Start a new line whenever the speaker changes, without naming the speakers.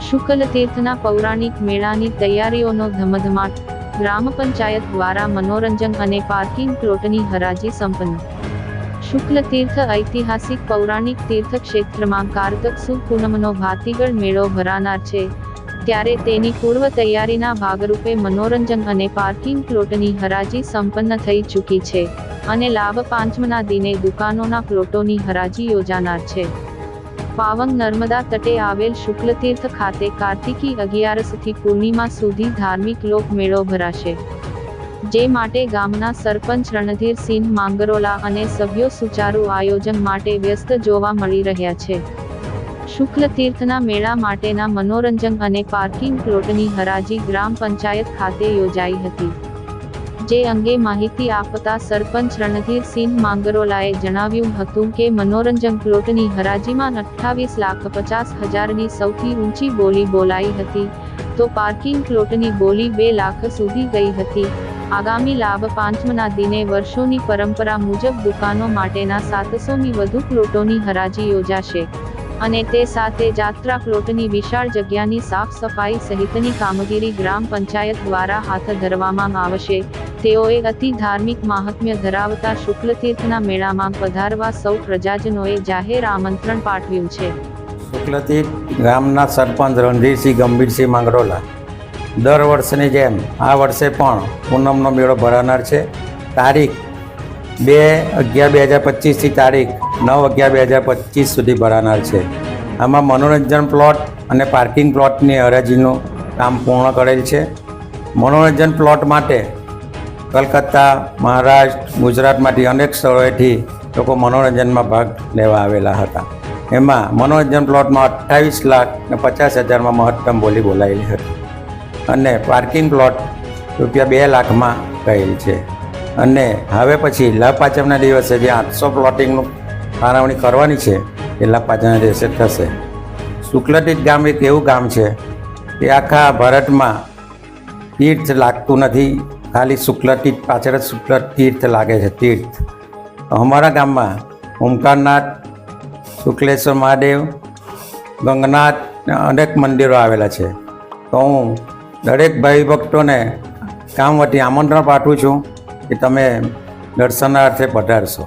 શુક્લતીર્થના પૌરાણિક મેળાની તૈયારીઓનો ધમધમાટ. ગ્રામ પંચાયત દ્વારા મનોરંજન અને પાર્કિંગ પ્લોટની હરાજી સંપન્ન. શુક્લતીર્થ ઐતિહાસિક પૌરાણિક તીર્થક્ષેત્રમાં કારતક સુદ પૂનમનો ભાતીગળ મેળો ભરાનાર છે, ત્યારે તેની પૂર્વ તૈયારીના ભાગરૂપે મનોરંજન અને પાર્કિંગ પ્લોટની હરાજી સંપન્ન થઈ ચૂકી છે અને લાભ પાંચમના દિને દુકાનોના પ્લોટોની હરાજી યોજાનાર છે. પાવન નર્મદા તટે આવેલ શુક્લતીર્થ ખાતે કાર્તિકી 11થી પૂર્ણિમા સુધી ધાર્મિક લોકમેળો ભરાશે, જે માટે ગામના સરપંચ રણધીરસિંહ માંગરોલા અને સભ્યો સુચારુ આયોજન માટે વ્યસ્ત જોવા મળી રહ્યા છે. શુક્લતીર્થના મેળા માટેના મનોરંજન અને પાર્કિંગ પ્લોટની હરાજી ગ્રામ પંચાયત ખાતે યોજાઈ હતી, જે અંગે માહિતી આપતા સરપંચ રણધીરસિંહ માંગરોલાએ જણાવ્યું હતું કે મનોરંજન પ્લોટની હરાજીમાં 28,50,000ની સૌથી ઊંચી બોલી બોલાઈ હતી, તો પાર્કિંગ પ્લોટની બોલી 2 લાખ સુધી ગઈ હતી. આગામી લાભ પાંચમના દિને વર્ષોની પરંપરા મુજબ દુકાનો માટેના 700ની વધુ પ્લોટોની હરાજી યોજાશે અને તે સાથે જાત્રા પ્લોટની વિશાળ જગ્યાની સાફ સફાઈ સહિતની કામગીરી ગ્રામ પંચાયત દ્વારા હાથ ધરવામાં આવશે. તેઓએ અતિ ધાર્મિક મહાત્મ્ય ધરાવતા શુક્લતીર્થના મેળામાં પધારવા સૌ પ્રજાજનોએ જાહેર આમંત્રણ પાઠવ્યું છે.
શુક્લતીર્થ ગામના સરપંચ રણધીરસિંહ ગંભીરસિંહ માંગરોલા દર વર્ષની જેમ આ વર્ષે પણ પૂનમનો મેળો ભરાનાર છે. તારીખ 2/11/2025થી તારીખ 9/11/2025 સુધી ભરાનાર છે. આમાં મનોરંજન પ્લોટ અને પાર્કિંગ પ્લોટની હરાજીનું કામ પૂર્ણ કરેલ છે. મનોરંજન પ્લોટ માટે કલકત્તા, મહારાષ્ટ્ર, ગુજરાતમાંથી અનેક સ્થળોએથી લોકો મનોરંજનમાં ભાગ લેવા આવેલા હતા. એમાં મનોરંજન પ્લોટમાં 28,50,000માં મહત્તમ બોલી બોલાયેલી હતી અને પાર્કિંગ પ્લોટ ₹2 લાખમાં ગયેલ છે. અને હવે પછી લાભ પાંચમના દિવસે જે 800 પ્લોટિંગનું ફાળવણી કરવાની છે એ લાભ પાંચમના દિવસે થશે. શુક્લતીર્થ ગામ એક એવું ગામ છે કે આખા ભારતમાં તીર્થ લાગતું નથી, ખાલી શુક્લતીર્થ પાછળ જ શુક્લતીર્થ લાગે છે. તીર્થ અમારા ગામમાં ઓમકારનાથ, શુક્લેશ્વર મહાદેવ, ગંગનાથ અનેક મંદિરો આવેલા છે. તો હું દરેક ભાઈ ભક્તોને ગામ વતી આમંત્રણ પાઠવું છું કે તમે દર્શનાર્થે પધારશો.